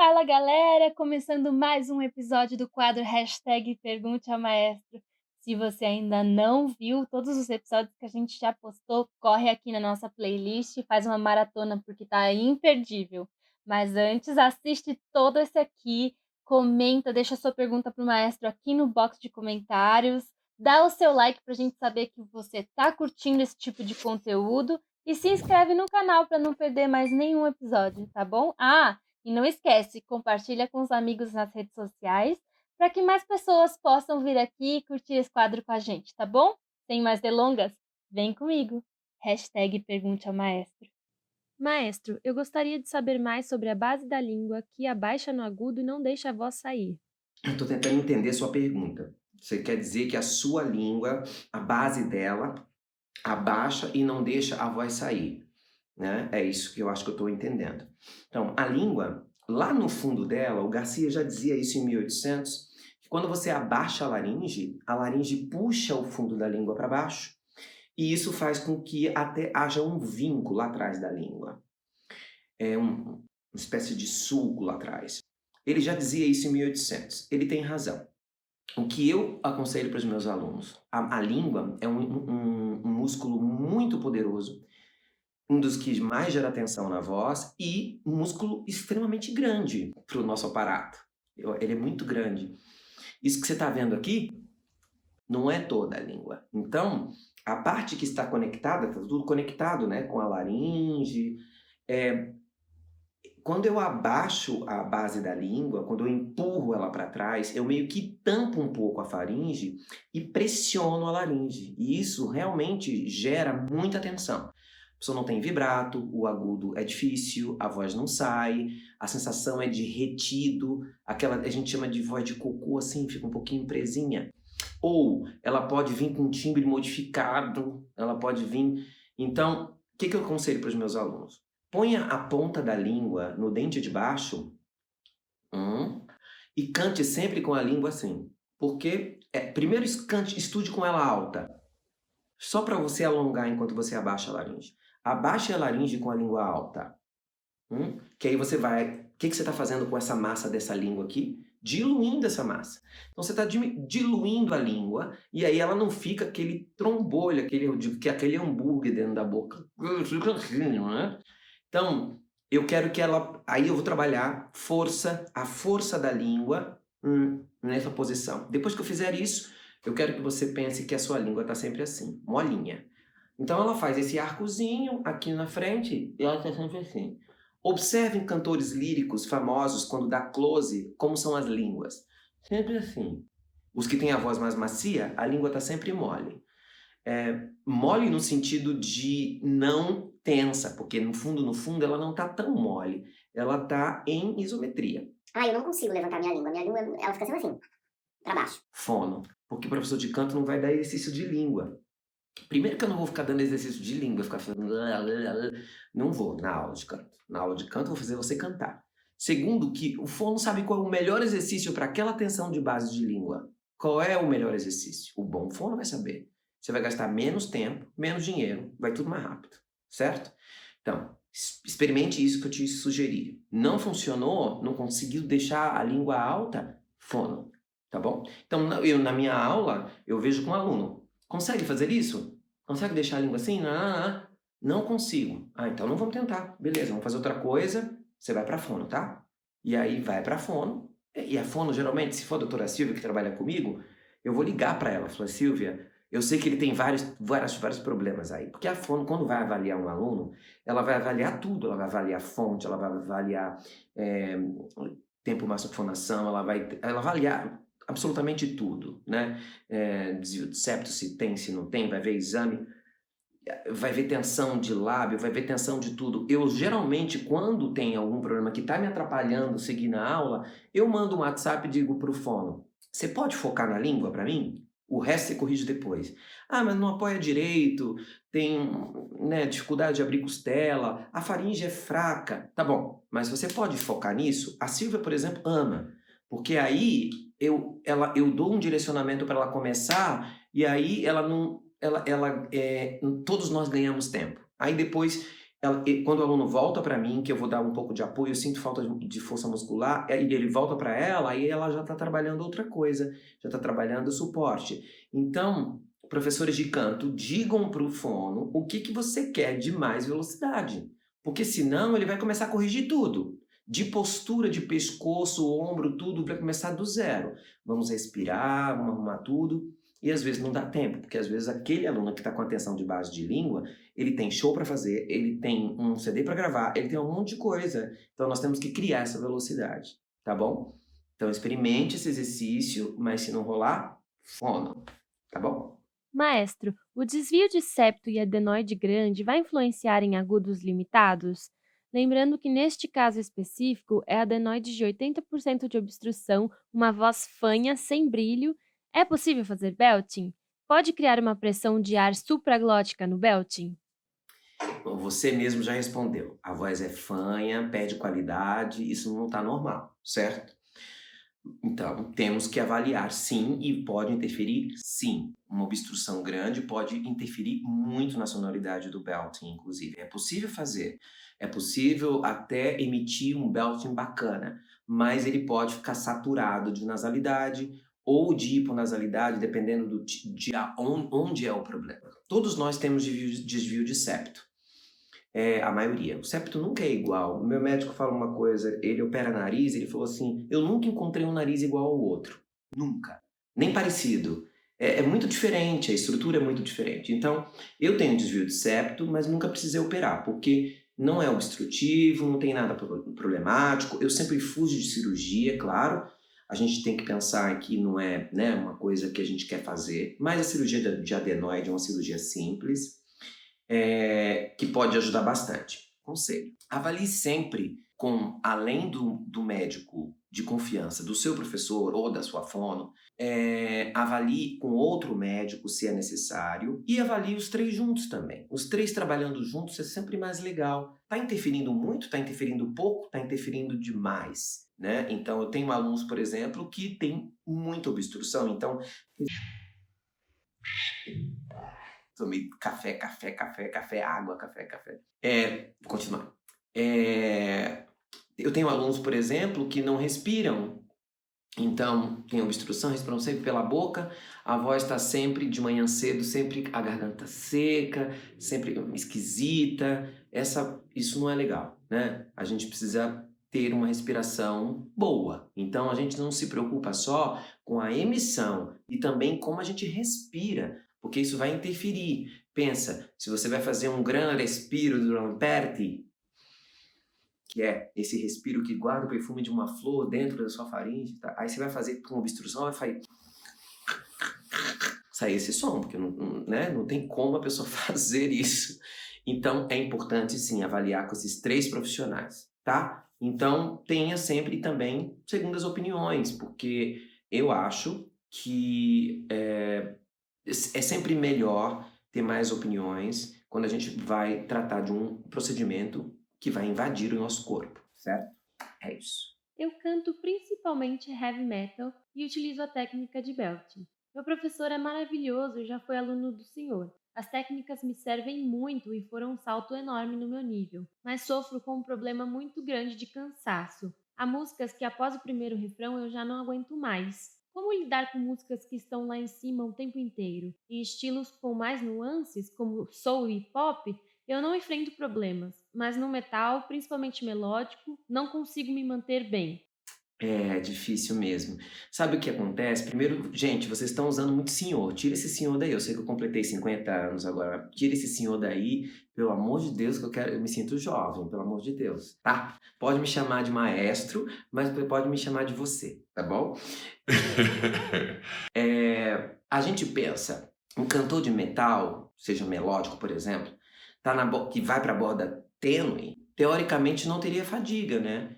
Fala galera, começando mais um episódio do quadro Hashtag Pergunte ao Maestro. Se você ainda não viu todos os episódios que a gente já postou, corre aqui na nossa playlist e faz uma maratona porque tá imperdível. Mas antes, assiste todo esse aqui, comenta, deixa sua pergunta pro maestro aqui no box de comentários, dá o seu like pra gente saber que você tá curtindo esse tipo de conteúdo e se inscreve no canal para não perder mais nenhum episódio, tá bom? E não esquece, compartilha com os amigos nas redes sociais para que mais pessoas possam vir aqui e curtir esse quadro com a gente, tá bom? Sem mais delongas, vem comigo. Hashtag Pergunte ao Maestro. Maestro, eu gostaria de saber mais sobre a base da língua que abaixa no agudo e não deixa a voz sair. Eu estou tentando entender sua pergunta. Você quer dizer que a sua língua, a base dela, abaixa e não deixa a voz sair, né? É isso que eu acho que eu estou entendendo. Então, a língua, lá no fundo dela, o Garcia já dizia isso em 1800, que quando você abaixa a laringe puxa o fundo da língua para baixo, e isso faz com que até haja um vínculo lá atrás da língua. Uma espécie de sulco lá atrás. Ele já dizia isso em 1800. Ele tem razão. O que eu aconselho para os meus alunos? A língua é um músculo muito poderoso, um dos que mais gera tensão na voz e um músculo extremamente grande para o nosso aparato. Ele é muito grande. Isso que você está vendo aqui não é toda a língua. Então, a parte que está conectada, está tudo conectado, né, com a laringe. Quando eu abaixo a base da língua, quando eu empurro ela para trás, eu meio que tampo um pouco a faringe e pressiono a laringe. E isso realmente gera muita tensão. A pessoa não tem vibrato, o agudo é difícil, a voz não sai, a sensação é de retido, aquela a gente chama de voz de cocô assim, fica um pouquinho presinha. Ou ela pode vir com um timbre modificado, ela pode vir. Então, o que eu aconselho para os meus alunos? Ponha a ponta da língua no dente de baixo e cante sempre com a língua assim. Porque, primeiro estude com ela alta, só para você alongar enquanto você abaixa a laringe. Abaixe a laringe com a língua alta. Que aí você vai... O que você está fazendo com essa massa dessa língua aqui? Diluindo essa massa. Então você está diluindo a língua e aí ela não fica aquele trombolho, aquele hambúrguer dentro da boca. Fica assim, né? Então, eu quero que ela... Aí eu vou trabalhar a força da língua nessa posição. Depois que eu fizer isso, eu quero que você pense que a sua língua está sempre assim, molinha. Então ela faz esse arcozinho aqui na frente e ela está sempre assim. Observem cantores líricos famosos quando dá close, como são as línguas. Sempre assim. Os que têm a voz mais macia, a língua está sempre mole. Mole no sentido de não tensa, porque no fundo ela não tá tão mole. Ela tá em isometria. Eu não consigo levantar minha língua. Minha língua, ela fica sempre assim, pra baixo. Fono. Porque o professor de canto não vai dar exercício de língua. Primeiro que eu não vou ficar dando exercício de língua, ficar fazendo... Não vou na aula de canto. Na aula de canto eu vou fazer você cantar. Segundo que o fono sabe qual é o melhor exercício para aquela tensão de base de língua. Qual é o melhor exercício? O bom fono vai saber. Você vai gastar menos tempo, menos dinheiro, vai tudo mais rápido, certo? Então, experimente isso que eu te sugeri. Não funcionou, não conseguiu deixar a língua alta, fono, tá bom? Então, na minha aula, eu vejo com o aluno, consegue fazer isso? Consegue deixar a língua assim? Não consigo. Então não vamos tentar. Beleza, vamos fazer outra coisa, você vai para fono, tá? E aí vai para fono, e a fono, geralmente, se for a doutora Silvia que trabalha comigo, eu vou ligar para ela, falar, Silvia, eu sei que ele tem vários problemas aí, porque a fono, quando vai avaliar um aluno, ela vai avaliar tudo, ela vai avaliar fonte, ela vai avaliar tempo máximo de fonação, ela vai avaliar absolutamente tudo, né? Desvio de septo, se tem, se não tem, vai ver exame, vai ver tensão de lábio, vai ver tensão de tudo. Eu, geralmente, quando tem algum problema que está me atrapalhando seguir na aula, eu mando um WhatsApp e digo pro fono, você pode focar na língua para mim? O resto você corrige depois. Mas não apoia direito, tem dificuldade de abrir costela, a faringe é fraca. Tá bom, mas você pode focar nisso? A Silvia, por exemplo, ama, porque aí eu dou um direcionamento para ela começar e aí ela não... todos nós ganhamos tempo. Aí depois Quando o aluno volta para mim, que eu vou dar um pouco de apoio, eu sinto falta de força muscular, e ele volta para ela, aí ela já está trabalhando outra coisa, já está trabalhando suporte. Então, professores de canto, digam para o fono o que você quer de mais velocidade, porque senão ele vai começar a corrigir tudo. De postura, de pescoço, ombro, tudo vai começar do zero. Vamos respirar, vamos arrumar tudo. E às vezes não dá tempo, porque às vezes aquele aluno que está com atenção de base de língua, ele tem show para fazer, ele tem um CD para gravar, ele tem um monte de coisa. Então nós temos que criar essa velocidade, tá bom? Então experimente esse exercício, mas se não rolar, fono, tá bom? Maestro, o desvio de septo e adenoide grande vai influenciar em agudos limitados? Lembrando que neste caso específico é adenoide de 80% de obstrução, uma voz fanha, sem brilho. É possível fazer belting? Pode criar uma pressão de ar supraglótica no belting? Você mesmo já respondeu. A voz é fanha, perde qualidade, isso não está normal, certo? Então, temos que avaliar sim e pode interferir sim. Uma obstrução grande pode interferir muito na sonoridade do belting, inclusive. É possível fazer, é possível até emitir um belting bacana, mas ele pode ficar saturado de nasalidade ou de hiponasalidade, dependendo onde é o problema. Todos nós temos desvio de septo. A maioria. O septo nunca é igual. O meu médico fala uma coisa, ele opera nariz, ele falou assim, eu nunca encontrei um nariz igual ao outro. Nunca. Nem parecido. É muito diferente, a estrutura é muito diferente. Então, eu tenho desvio de septo, mas nunca precisei operar, porque não é obstrutivo, não tem nada problemático. Eu sempre fujo de cirurgia, claro. A gente tem que pensar que não é, né, uma coisa que a gente quer fazer, mas a cirurgia de adenoide é uma cirurgia simples, que pode ajudar bastante. Conselho: avalie sempre além do médico de confiança, do seu professor ou da sua fono, avalie com outro médico se é necessário e avalie os três juntos também. Os três trabalhando juntos é sempre mais legal. Está interferindo muito, está interferindo pouco, está interferindo demais, né? Então eu tenho alunos, por exemplo, que tem muita obstrução, então tomei café, água, café. Vou continuar. Eu tenho alunos, por exemplo, que não respiram. Então, tem obstrução, respiram sempre pela boca, a voz está sempre de manhã cedo, sempre a garganta seca, sempre esquisita. Isso não é legal, né? A gente precisa ter uma respiração boa. Então, a gente não se preocupa só com a emissão e também como a gente respira, porque isso vai interferir. Pensa, se você vai fazer um gran respiro do Lamperti, que é esse respiro que guarda o perfume de uma flor dentro da sua faringe, tá? Aí você vai fazer com obstrução, vai sair esse som, porque não tem como a pessoa fazer isso. Então, é importante, sim, avaliar com esses três profissionais, tá? Então, tenha sempre também segundas opiniões, porque eu acho que é sempre melhor ter mais opiniões quando a gente vai tratar de um procedimento que vai invadir o nosso corpo, certo? É isso. Eu canto principalmente heavy metal e utilizo a técnica de belting. Meu professor é maravilhoso e já foi aluno do senhor. As técnicas me servem muito e foram um salto enorme no meu nível, mas sofro com um problema muito grande de cansaço. Há músicas que após o primeiro refrão eu já não aguento mais. Como lidar com músicas que estão lá em cima o tempo inteiro? E estilos com mais nuances, como soul e pop, eu não enfrento problemas, mas no metal, principalmente melódico, não consigo me manter bem. É difícil mesmo. Sabe o que acontece? Primeiro, gente, vocês estão usando muito senhor. Tira esse senhor daí. Eu sei que eu completei 50 anos agora. Tira esse senhor daí, pelo amor de Deus, que eu me sinto jovem, pelo amor de Deus, tá? Pode me chamar de maestro, mas pode me chamar de você, tá bom? A gente pensa, um cantor de metal, seja melódico, por exemplo, que vai para a borda tênue, teoricamente não teria fadiga, né?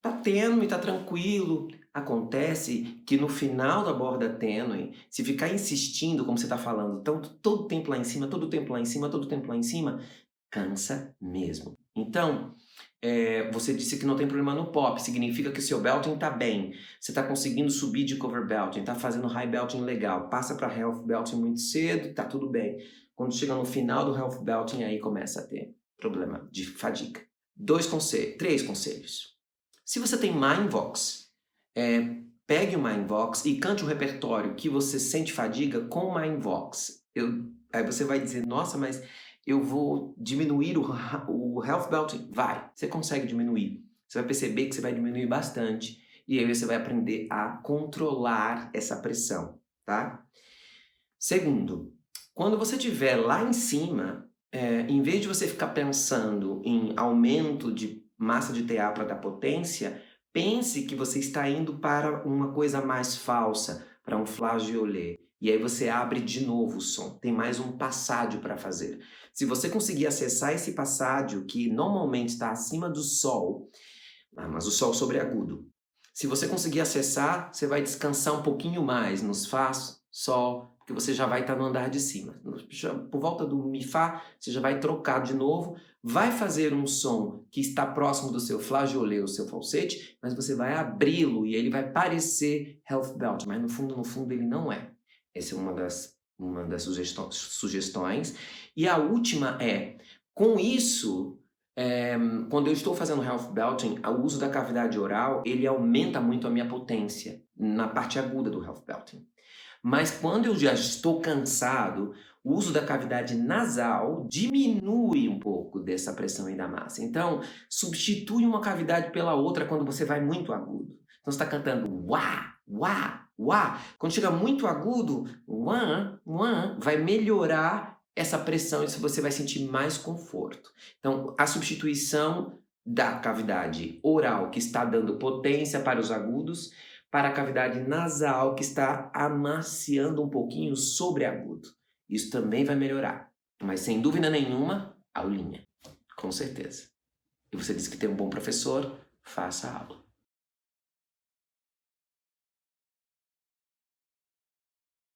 Tá tênue, tá tranquilo. Acontece que no final da borda tênue, se ficar insistindo, como você tá falando, então, todo tempo lá em cima, todo tempo lá em cima, todo tempo lá em cima, cansa mesmo. Então, você disse que não tem problema no pop, significa que o seu belting tá bem. Você tá conseguindo subir de cover belting, tá fazendo high belting legal. Passa para health belting muito cedo, tá tudo bem. Quando chega no final do health belting, aí começa a ter problema de fadiga. 3 conselhos. Se você tem má invox, pegue uma invox e cante um repertório que você sente fadiga com uma invox. Aí você vai dizer, nossa, mas eu vou diminuir o health belting. Vai, você consegue diminuir. Você vai perceber que você vai diminuir bastante e aí você vai aprender a controlar essa pressão, tá? Segundo, quando você estiver lá em cima, em vez de você ficar pensando em aumento de massa de TA para dar potência, pense que você está indo para uma coisa mais falsa, para um flageolet. E aí você abre de novo o som. Tem mais um passádio para fazer. Se você conseguir acessar esse passádio, que normalmente está acima do sol, mas o sol sobreagudo. Se você conseguir acessar, você vai descansar um pouquinho mais nos Fás, Sol, porque você já vai estar no andar de cima. Por volta do Mi, Fá, você já vai trocar de novo, vai fazer um som que está próximo do seu flageolet, o seu falsete, mas você vai abri-lo e ele vai parecer health belt, mas no fundo ele não é. Essa é uma das sugestões. E a última com isso, quando eu estou fazendo health belting, o uso da cavidade oral, ele aumenta muito a minha potência na parte aguda do health belting. Mas quando eu já estou cansado, o uso da cavidade nasal diminui um pouco dessa pressão e da massa. Então, substitui uma cavidade pela outra quando você vai muito agudo. Então, você está cantando uá, uá, uá. Quando chega muito agudo, uá, uá, vai melhorar essa pressão e você vai sentir mais conforto. Então, a substituição da cavidade oral, que está dando potência para os agudos, para a cavidade nasal, que está amaciando um pouquinho sobre agudo. Isso também vai melhorar. Mas, sem dúvida nenhuma, aulinha. Com certeza. E você disse que tem um bom professor, faça a aula.